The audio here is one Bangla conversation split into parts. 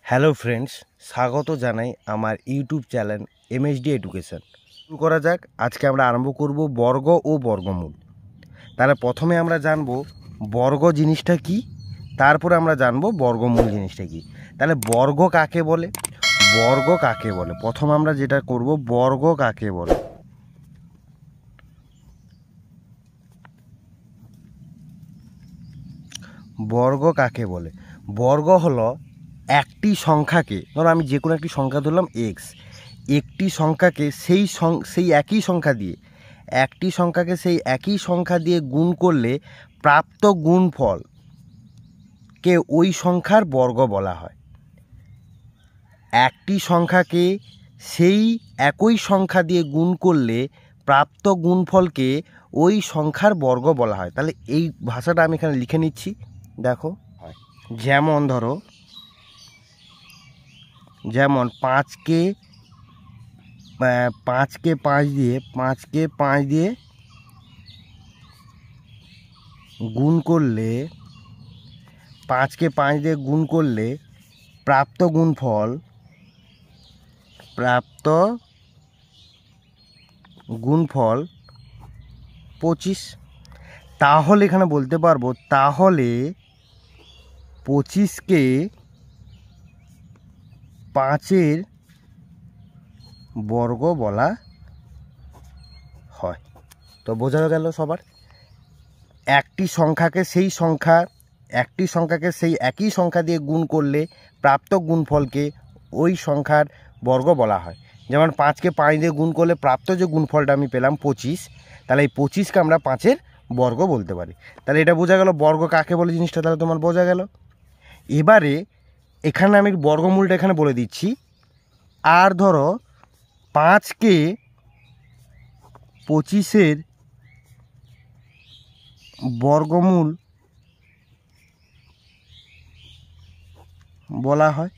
হ্যালো ফ্রেন্ডস, স্বাগত জানাই আমার ইউটিউব চ্যানেল এমএসডি এডুকেশন। শুরু করা যাক। আজকে আমরা আরম্ভ করব বর্গ ও বর্গমূল। তাহলে প্রথমে আমরা জানব বর্গ জিনিসটা কি, তারপরে আমরা জানব বর্গমূল জিনিসটা কি। তাহলে বর্গ কাকে বলে, বর্গ কাকে বলে, প্রথম আমরা যেটা করব বর্গ কাকে বলে। বর্গ কাকে বলে? বর্গ হলো একটি সংখ্যাকে, ধরো আমি যে কোনো একটি সংখ্যা ধরলাম এক্স, একটি সংখ্যাকে সেই একই সংখ্যা দিয়ে, একটি সংখ্যাকে সেই একই সংখ্যা দিয়ে গুণ করলে প্রাপ্ত গুণফলকে ওই সংখ্যার বর্গ বলা হয়। একটি সংখ্যাকে সেই একই সংখ্যা দিয়ে গুণ করলে প্রাপ্ত গুণফলকে ওই সংখ্যার বর্গ বলা হয়। তাহলে এই ভাষাটা আমি এখানে লিখে নিচ্ছি, দেখো। যেমন ধরো, যেমন পাঁচকে 5 দিয়ে গুণ করলে, 5কে 5 দিয়ে গুণ করলে প্রাপ্ত গুণফল 25। তাহলে এখানে বলতে পারবো, তাহলে 25কে 5-এর বর্গ বলা হয়। তো বোঝা গেল সবার। একটি সংখ্যাকে সেই একই সংখ্যা দিয়ে গুণ করলে প্রাপ্ত গুণফলকে ওই সংখ্যার বর্গ বলা হয়। যেমন 5কে 5 দিয়ে গুণ করলে প্রাপ্ত যে গুণফলটা আমি পেলাম 25, তাহলে এই 25কে আমরা 5-এর বর্গ বলতে পারি। তাহলে এটা বোঝা গেল বর্গ কাকে বলে জিনিসটা, তাহলে তোমার বোঝা গেল। এবারে এখানে আমি বর্গমূলটা এখানে বলে দিচ্ছি। আর ধরো 5কে 25-এর বর্গমূল বলা হয়।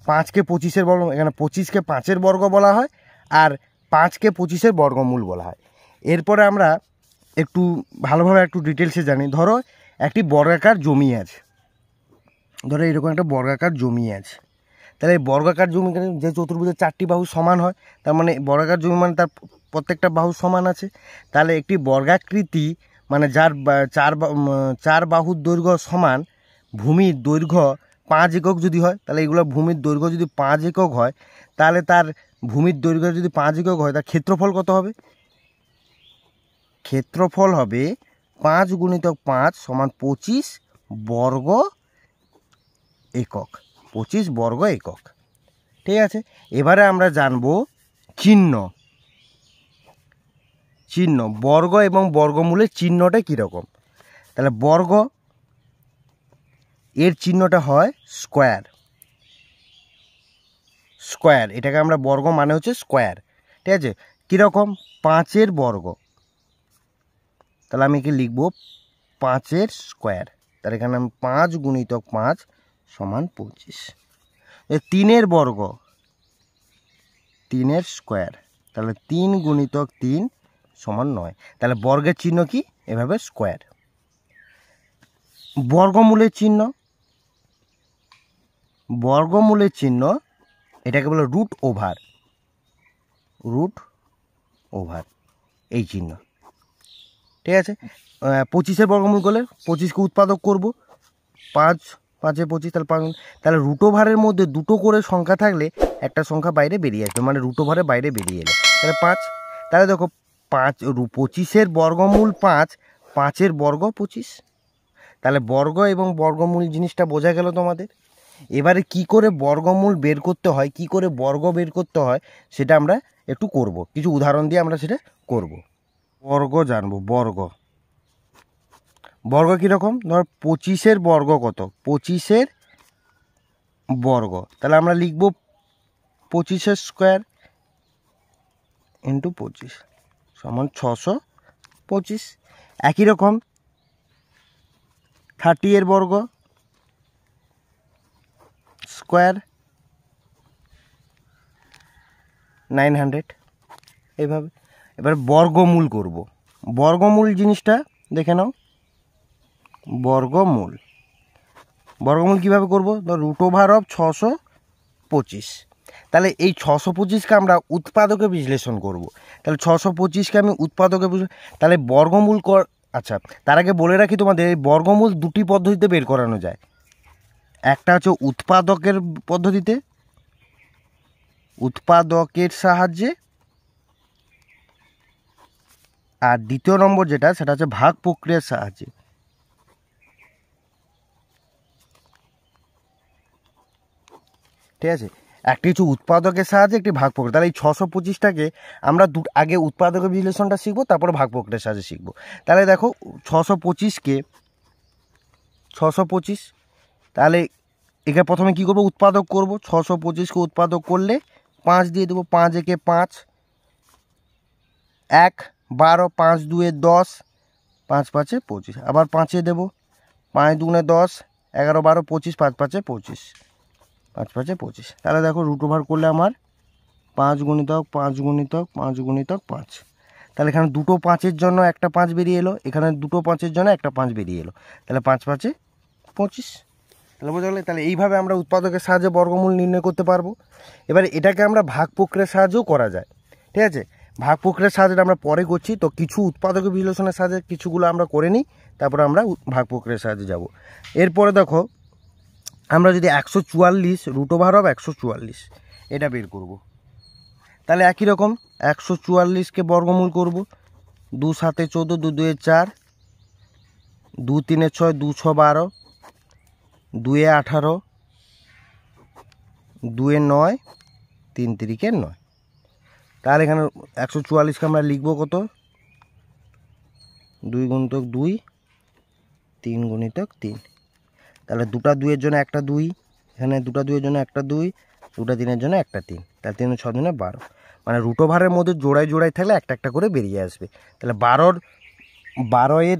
5কে 25-এর বর্গ, এখানে 25কে 5-এর বর্গ বলা হয়, আর 5কে 25-এর বর্গমূল বলা হয়। এরপরে আমরা একটু ভালোভাবে একটু ডিটেলসে জানি। ধরো একটি বর্গাকার জমি আছে, ধরো এরকম একটা বর্গাকার জমি আছে। তাহলে এই বর্গাকার জমি, যে চতুর্ভুজের 4টি বাহু সমান হয়, তার মানে বর্গাকার জমি মানে তার প্রত্যেকটা বাহু সমান আছে। তাহলে একটি বর্গাকৃতি মানে যার চার বাহুর দৈর্ঘ্য সমান, ভূমির দৈর্ঘ্য 5 একক যদি হয়, তাহলে এগুলো ভূমির দৈর্ঘ্য যদি 5 একক হয়, তাহলে তার ভূমির দৈর্ঘ্য যদি 5 একক হয়, তার ক্ষেত্রফল কত হবে? ক্ষেত্রফল হবে 5 × 5 = 25 বর্গ একক। 25 বর্গ একক। ঠিক আছে। এবারে আমরা জানবো চিহ্ন। বর্গ এবং বর্গমূলের চিহ্নটা কীরকম। তাহলে বর্গ এর চিহ্নটা হয় স্কোয়ার। এটাকে আমরা বর্গ মানে হচ্ছে স্কোয়ার। ঠিক আছে। কীরকম? 5-এর বর্গ। তাহলে আমি কি লিখব? 5-এর স্কোয়ার। তাহলে এখানে আমি 5 × 5 = 25। 3-এর বর্গ, 3-এর স্কোয়ার। তাহলে 3 × 3 = 9। তাহলে বর্গের চিহ্ন কি? এভাবে স্কোয়ার। বর্গমূলের চিহ্ন, এটাকে বলে রুট ওভার, এই চিহ্ন। ঠিক আছে। 25-এর বর্গমূল করলে 25কে উৎপাদক করব, 5 5 × 25, তাহলে রুট ওভারের মধ্যে দুটো করে সংখ্যা থাকলে একটা সংখ্যা বাইরে বেরিয়ে আসবে, মানে রুট ওভারের বাইরে বেরিয়ে এলো, তাহলে 5। তাহলে দেখো 25-এর বর্গমূল 5, 5-এর বর্গ 25। তাহলে বর্গ এবং বর্গমূল জিনিসটা বোঝা গেল তোমাদের। এবারে কি করে বর্গমূল বের করতে হয়, কি করে বর্গ বের করতে হয়, সেটা আমরা একটু করব, কিছু উদাহরণ দিয়ে আমরা সেটা করব। বর্গ জানবো। বর্গ কীরকম? ধর 25-এর বর্গ কত? 25-এর বর্গ, তাহলে আমরা লিখব 25-এর স্কোয়ার × 25 = 625। একই রকম 30-এর বর্গ স্কোয়ার 900, এইভাবে। এবার বর্গমূল করব। বর্গমূল জিনিসটা দেখে নাও। বর্গমূল বর্গমূল কীভাবে করব, ধর √625। তাহলে এই 625কে আমরা উৎপাদকে বিশ্লেষণ করব। তাহলে 625কে আমি উৎপাদকে তাহলে বর্গমূল আচ্ছা, তার আগে বলে রাখি তোমাদের, এই বর্গমূল দুটি পদ্ধতিতে বের করানো যায়। একটা হচ্ছে উৎপাদকের পদ্ধতিতে, উৎপাদকের সাহায্যে, আর দ্বিতীয় নম্বর যেটা সেটা হচ্ছে ভাগ প্রক্রিয়ার সাহায্যে। ঠিক আছে, একটি হচ্ছে উৎপাদকের সাহায্যে, একটি ভাগ প্রক্রিয়া। তাহলে এই 625টাকে আমরা আগে উৎপাদকের বিশ্লেষণটা শিখবো, তারপরে ভাগ প্রক্রিয়ার সাহায্যে শিখবো। তাহলে দেখো 625, তাহলে এখানে প্রথমে কী করবো, উৎপাদক করব। 625কে উৎপাদক করলে 5 দিয়ে দেবো, 5 একে 5, 1 12, 5 2 10, 5 5 25, আবার 5 দেবো, 5 2 10, 11 12 25, 5 5 25, 5 5 25। তাহলে দেখো √ওভার করলে আমার 5 গুণিতক 5 গুণিতক 5 গুণিতক 5। তাহলে এখানে দুটো 5-এর জন্য একটা 5 বেরিয়ে এলো, এখানে দুটো 5-এর জন্য একটা 5 বেরিয়ে এলো। তাহলে 5 5 25। তাহলে বোঝা গেল। তাহলে এইভাবে আমরা উৎপাদকের সাহায্যে বর্গমূল নির্ণয় করতে পারবো। এবারে এটাকে আমরা ভাগ প্রক্রিয়ার সাহায্যেও করা যায়। ঠিক আছে, ভাগ প্রক্রিয়ার সাহায্যে আমরা পরে করছি, তো কিছু উৎপাদকের বিশ্লেষণের সাহায্যে কিছুগুলো আমরা করে নিই, তারপরে আমরা ভাগ প্রক্রিয়ার সাহায্যে যাব। এরপরে দেখো আমরা যদি 144 √144 এটা বের করব, তাহলে একই রকম 144কে বর্গমূল করব। 2 7 14, 2 2 4, 2 3 6, 2 6 12, 2 18, 2 9, 3 3 9। তাহলে এখানে 144কে আমরা লিখবো কত, 2 গুণিতক 2, 3 গুণিতক 3। তাহলে দুটা 2-এর জন্য একটা 2, এখানে দুটা 2-এর জন্য একটা 2, দুটা 3-এর জন্য একটা 3, তাহলে 3 6 দিনে 12। মানে √ওভারের মধ্যে জোড়ায় জোড়ায় থাকলে একটা একটা করে বেরিয়ে আসবে। তাহলে 12-এর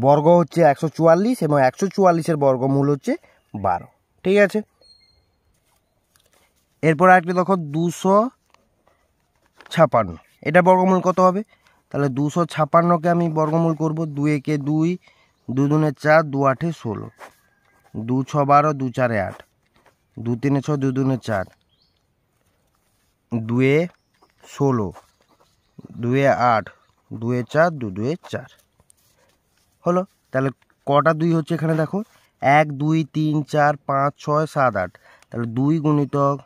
বর্গ হচ্ছে 144 এবং 144-এর বর্গমূল হচ্ছে 12। ঠিক আছে, এরপর আরেকটি দেখো 256, এটা বর্গমূল কত হবে, তাহলে 256কে আমি বর্গমূল করব। 2 একে 2, 2 2 4, 2 8 16, 2 6 12, 2 4 8, 2 3 6, 2 2 4, 2 16, 2 8, 2 4, 2 2 4 হলো। তাহলে কটা 2 হচ্ছে এখানে দেখো, 1 2 3 4 5 6 7 8। তাহলে 2 গুণিতক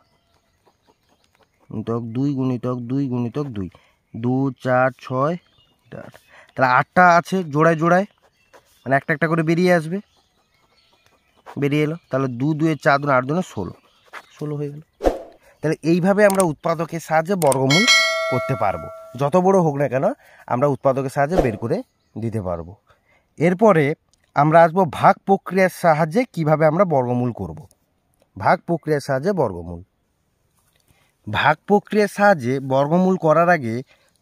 2 গুণিতক 2 গুণিতক 2, 2 4 6 8। তাহলে 8টা আছে জোড়ায় জোড়ায়, মানে একটা একটা করে বেরিয়ে আসবে, বেরিয়ে এলো। তাহলে 2 2 4 2 8 2 16 হয়ে গেল। তাহলে এইভাবে আমরা উৎপাদকের সাহায্যে বর্গমূল করতে পারবো, যত বড় হোক না কেন আমরা উৎপাদকের সাহায্যে বের করে দিতে পারবো। এরপরে আমরা আসবো ভাগ প্রক্রিয়ার সাহায্যে কিভাবে আমরা বর্গমূল করব। ভাগ প্রক্রিয়ার সাহায্যে বর্গমূল। ভাগ প্রক্রিয়ার সাহায্যে বর্গমূল করার আগে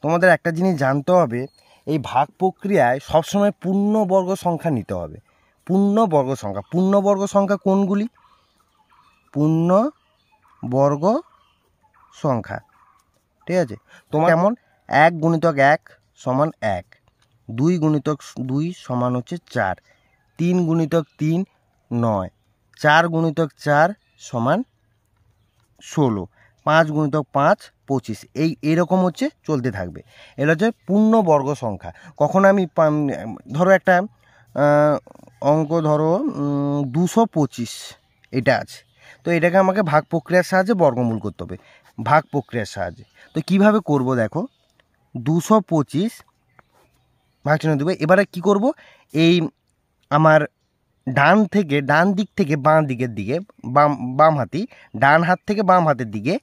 তোমাদের একটা জিনিস জানতে হবে, এই ভাগ প্রক্রিয়ায় সবসময় পূর্ণবর্গ সংখ্যা নিতে হবে। পূর্ণবর্গ সংখ্যা কোনগুলি, পূর্ণবর্গ সংখ্যা। ঠিক আছে, তোমার যেমন 1 গুণিতক 1 সমান 1, 2 গুণিতক 2 সমান হচ্ছে 4, 3 গুণিতক 3 9, 4 গুণিতক 4 সমান 16, 5 গুণিতক 5 25। এইরকম হচ্ছে চলতে থাকবে। এটা হচ্ছে পূর্ণবর্গ সংখ্যা। কখন আমি ধরো একটা অঙ্ক ধরো 225 এটা আছে, তো এটাকে আমাকে ভাগ প্রক্রিয়ার সাহায্যে বর্গমূল করতে হবে, ভাগ প্রক্রিয়ার সাহায্যে। তো কিভাবে করব দেখো, 225 ভাগ চিহ্ন দেবো। এবারে কি করব, এই আমার ডান দিক থেকে বাম দিকের দিকে, ডান হাত থেকে বাম হাতের দিকে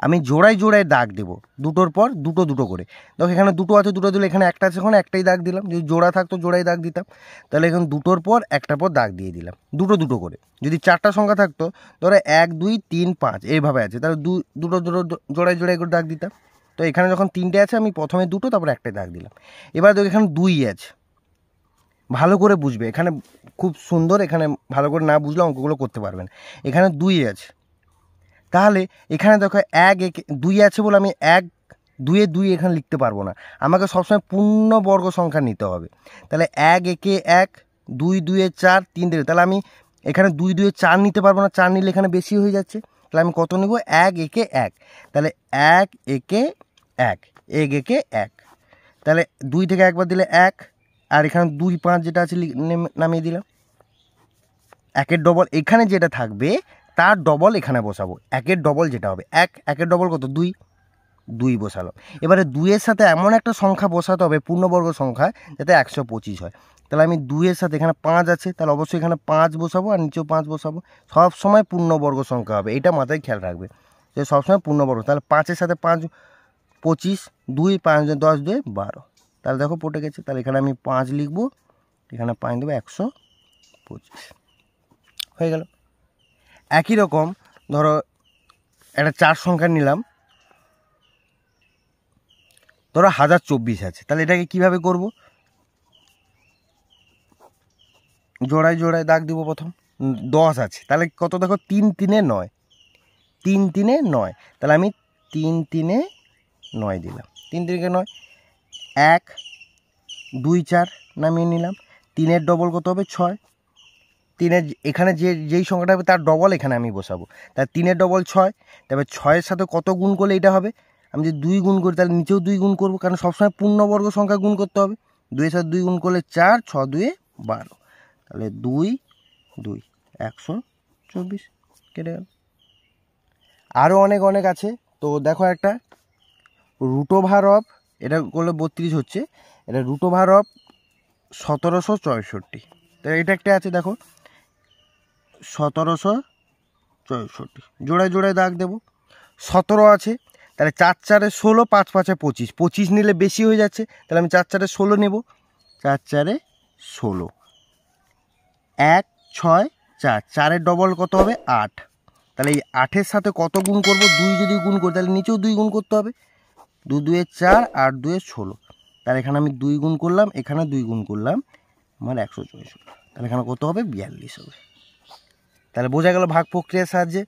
আমি জোড়ায় জোড়ায় দাগ দেবো, দুটোর পর দুটো দুটো করে। দেখো এখানে দুটো আছে, দুটো দিলে এখানে একটা আছে, এখন একটাই দাগ দিলাম। যদি জোড়া থাকতো জোড়ায় দাগ দিতাম, তাহলে এখন দুটোর পর একটার পর দাগ দিয়ে দিলাম, দুটো দুটো করে। যদি 4টা সংখ্যা থাকতো, ধরো 1 2 3 5 এইভাবে আছে, তাহলে দুটো দুটো জোড়ায় জোড়ায় করে দাগ দিতাম। তো এখানে যখন 3টে আছে, আমি প্রথমে দুটো তারপর একটাই দাগ দিলাম। এবার দেখো এখানে 2 আছে, ভালো করে বুঝবে, এখানে খুব সুন্দর, এখানে ভালো করে না বুঝলে অঙ্কগুলো করতে পারবেন। এখানে 2 আছে, তাহলে এখানে দেখো 1 2 আছে বলে আমি 1 2 2 এখানে লিখতে পারবো না, আমাকে সবসময় পূর্ণবর্গ সংখ্যা নিতে হবে। তাহলে 1 একে 1 2 2 4 3 দিলে, তাহলে আমি এখানে 2 2 4 নিতে পারবো না, 4 নিলে এখানে বেশি হয়ে যাচ্ছে। তাহলে আমি কত নেব? 1 একে 1, তাহলে 1 একে 1, 1 একে 1, তাহলে 2 থেকে একবার দিলে 1, আর এখানে 2 5 যেটা আছে নামিয়ে দিলাম। 1-এর ডবল এখানে যেটা থাকবে তার ডবল এখানে বসাবো, 1-এর ডবল যেটা হবে 1, 1-এর ডবল কত? 2, 2 বসালো। এবারে 2-এর সাথে এমন একটা সংখ্যা বসাতে হবে পূর্ণবর্গ সংখ্যা যাতে 125 হয়। তাহলে আমি 2-এর সাথে এখানে 5 আছে, তাহলে অবশ্যই এখানে 5 বসাবো আর নিচেও 5 বসাবো। সব সময় পূর্ণবর্গ সংখ্যা হবে, এটা মাথায় খেয়াল রাখবে যে সবসময় পূর্ণবর্গ। তাহলে 5-এর সাথে 5 25, 2 5 10 2 12, তাহলে দেখো পড়ে গেছে। তাহলে এখানে আমি 5 লিখবো, এখানে 5 দেবো, 125 হয়ে গেল। একই রকম ধরো একটা 4 সংখ্যা নিলাম, ধরো 1024 আছে, তাহলে এটাকে কিভাবে করব? জোড়ায় জোড়ায় দাগ দিব। প্রথম 10 আছে, তাহলে কত দেখো? 3 3 9, 3 3 9, তাহলে আমি 3 3 9 দিলাম, 3 3 9, 1 2 4 নামিয়ে নিলাম। 3-এর ডবল কত হবে? 6, 3-এর এখানে যেই সংখ্যাটা হবে তার ডবল এখানে আমি বসাবো, তাহলে 3-এর ডবল 6, তবে 6-এর সাথে কত গুণ করলে এটা হবে? আমি যদি 2 গুণ করি তাহলে নিচেও 2 গুণ করবো, কারণ সবসময় পূর্ণবর্গ সংখ্যা গুণ করতে হবে। 2-এর সাথে 2 গুণ করলে 4, 6 2 12, তাহলে 2 2 124 কেটে গেল। আরও অনেক অনেক আছে। তো দেখো একটা রুট ওভার অফ, এটা করলে 32 হচ্ছে, এটা রুট ওভার অফ 1764, তো এটা একটা আছে দেখো 1764, জোড়ায় জোড়ায় দাগ দেবো। 17 আছে, তাহলে 4 4 16, 5 5 25, 25 নিলে বেশি হয়ে যাচ্ছে, তাহলে আমি 4 4 16 নেব, 4 4 16, 1 6 4, 4-এর ডবল কত হবে? 8, তাহলে এই 8-এর সাথে কত গুণ করব? 2 যদি গুণ করি তাহলে নিচেও 2 গুণ করতে হবে, 2 2 4, 8 2 16, তাহলে এখানে আমি 2 গুণ করলাম, এখানে 2 গুণ করলাম, আমার 164, তাহলে এখানে কত হবে? 42 হবে। তাহলে বোঝা গেল ভাগ প্রক্রিয়ার সাহায্যে।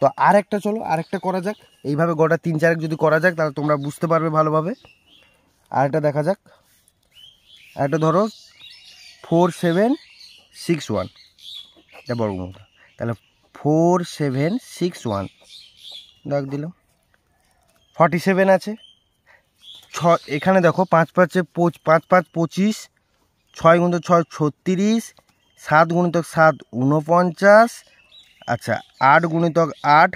তো আরেকটা চলো আরেকটা করা যাক, এইভাবে গোটা 3 4 যদি করা যাক তাহলে তোমরা বুঝতে পারবে ভালোভাবে। আরেকটা দেখা যাক, আরেকটা ধরো 4761, এটা বর্গমূল, তাহলে 4761 দাগ দিলাম। 47 আছে, এখানে দেখো 5 5 5 5 25, 6 × 6 36, 7 × 7 49, আচ্ছা 8 × 8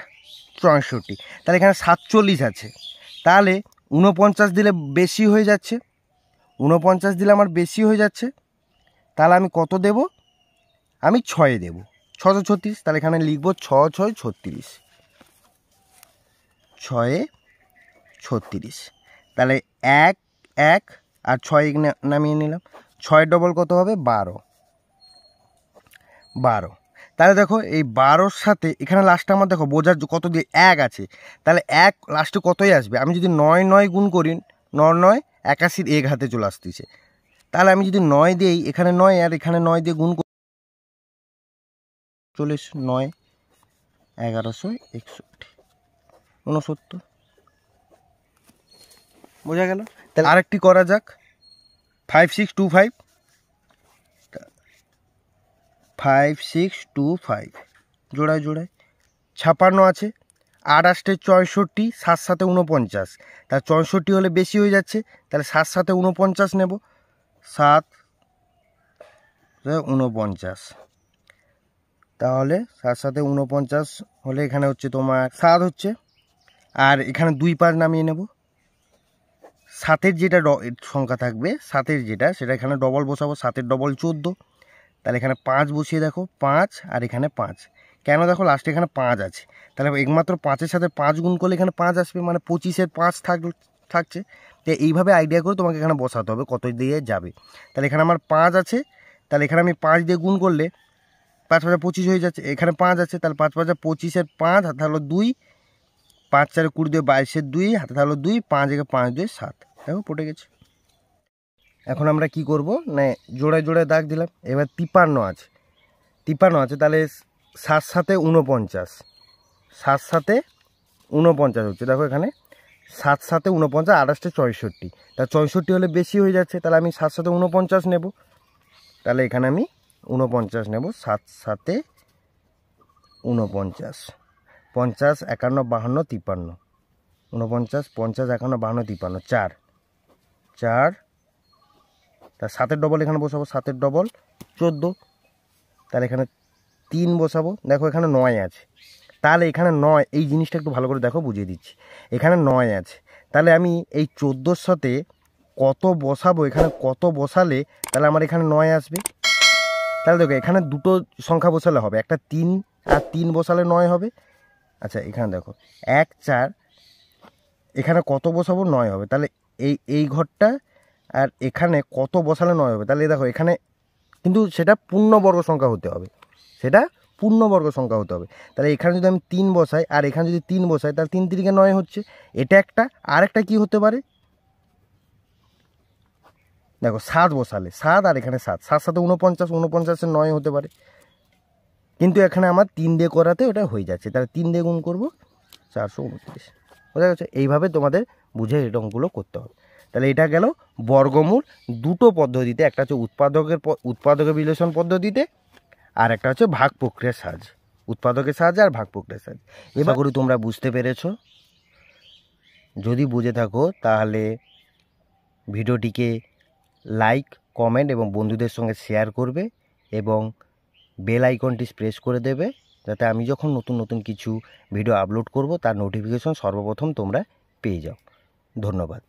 64, তাহলে এখানে 47 আছে, তাহলে 49 দিলে বেশি হয়ে যাচ্ছে, 49 দিলে আমার বেশি হয়ে যাচ্ছে, তাহলে আমি কত দেব? আমি 6 দেব, 636, তাহলে এখানে লিখবো 6 6 36, 6 36, তাহলে 1 1 আর 6 নামিয়ে নিলাম। 6-এর ডবল কত হবে? 12, 12, তাহলে দেখো এই 12-র সাথে এখানে লাস্টে আমার দেখো বোঝার কত দিয়ে 1 আছে, তাহলে 1 লাস্টে কতই আসবে? আমি যদি 9 9 গুণ করি, 9 9 81 1 হাতে চলে আসতেছে, তাহলে আমি যদি 9 দিই, এখানে 9 আর এখানে 9 দিয়ে গুণ 40 9 1161 69, বোঝা গেল। তাহলে আরেকটি করা যাক, 5625, 5625 জোড়ায় জোড়ায় 56 আছে, 8 8 64, 7 7 49, তাহলে 64 হলে বেশি হয়ে যাচ্ছে, তাহলে 7 7 49 নেব, 7 49, তাহলে 7 7 49 হলে এখানে হচ্ছে তোমার 7 হচ্ছে, আর এখানে 2 5 নামিয়ে নেব। 7-এর যেটা সংখ্যা থাকবে, 7-এর যেটা সেটা এখানে ডবল বসাবো, 7-এর ডবল 14, তাহলে এখানে 5 বসিয়ে দেখো 5, আর এখানে 5, কেন দেখো লাস্টে এখানে 5 আছে, তাহলে একমাত্র 5-এর সাথে 5 গুণ করলে এখানে 5 আসবে, মানে 25-এর 5 থাকছে। তো এইভাবে আইডিয়া করে তোমাকে এখানে বসাতে হবে কত দিয়ে যাবে। তাহলে এখানে আমার 5 আছে, তাহলে এখানে আমি 5 দিয়ে গুণ করলে 5 5 25 হয়ে যাচ্ছে, এখানে 5 আছে, তাহলে 5 5 25-এর 5 হাতে হলো 2, 5 4 20 দিয়ে 22-এর 2 হাতে হলো 2, 5 1 5 2 7, দেখো পড়ে গেছে। এখন আমরা কি করব না জোড়ায় জোড়ায় দাগ দিলাম। এবার 53 আছে, 53 আছে, তাহলে 7 7 49, 7 7 49 হচ্ছে, দেখো এখানে 7 7 49, 28 64, তা 64 হলে বেশি হয়ে যাচ্ছে, তাহলে আমি 7 7 49 নেব, তাহলে এখানে আমি 49 নেব, 7 7 49, 50 51 52 53, 49 50 51 52 53, 4 4, তা 7-এর ডবল এখানে বসাবো, 7-এর ডবল 14, তাহলে এখানে 3 বসাবো। দেখো এখানে 9 আছে, তাহলে এখানে 9, এই জিনিসটা একটু ভালো করে দেখো, বুঝিয়ে দিচ্ছি। এখানে 9 আছে, তাহলে আমি এই 14-র সাথে কত বসাবো, এখানে কত বসালে তাহলে আমার এখানে 9 আসবে। তাহলে দেখো এখানে দুটো সংখ্যা বসালে হবে, একটা 3 আর 3 বসালে 9 হবে। আচ্ছা এখানে দেখো 1 4, এখানে কত বসাবো, 9 হবে। তাহলে এই ঘরটা আর এখানে কত বসালে 9 হবে। তাহলে দেখো এখানে কিন্তু সেটা পূর্ণবর্গ সংখ্যা হতে হবে, সেটা পূর্ণবর্গ সংখ্যা হতে হবে। তাহলে এখানে যদি আমি 3 বসাই আর এখানে যদি 3 বসাই, তাহলে 3 3 9 হচ্ছে, এটা একটা। আর একটা কী হতে পারে, দেখো 7 বসালে, 7 আর এখানে 7, 7 7 49, 49-এর 9 হতে পারে, কিন্তু এখানে আমার 3 দিয়ে করাতে ওটা হয়ে যাচ্ছে। তাহলে 3 দিয়ে গুণ করবো, 429, বোঝা গেছে। এইভাবে তোমাদের বুঝে এই অঙ্কগুলো করতে হবে। তাহলে এটা গেল বর্গমূল দুটো পদ্ধতিতে, একটা হচ্ছে উৎপাদকের বিশ্লেষণ পদ্ধতিতে, আর একটা হচ্ছে ভাগ প্রক্রিয়ার সাহায্যে, উৎপাদকের সাহায্যে আর ভাগ প্রক্রিয়ার সাহায্যে। এবার করে তোমরা বুঝতে পেরেছো। যদি বুঝে থাকো তাহলে ভিডিওটিকে লাইক, কমেন্ট এবং বন্ধুদের সঙ্গে শেয়ার করবে এবং বেল আইকনটি প্রেস করে দেবে, যাতে আমি যখন নতুন নতুন কিছু ভিডিও আপলোড করব তার নোটিফিকেশন সর্বপ্রথম তোমরা পেয়ে যাও। ধন্যবাদ।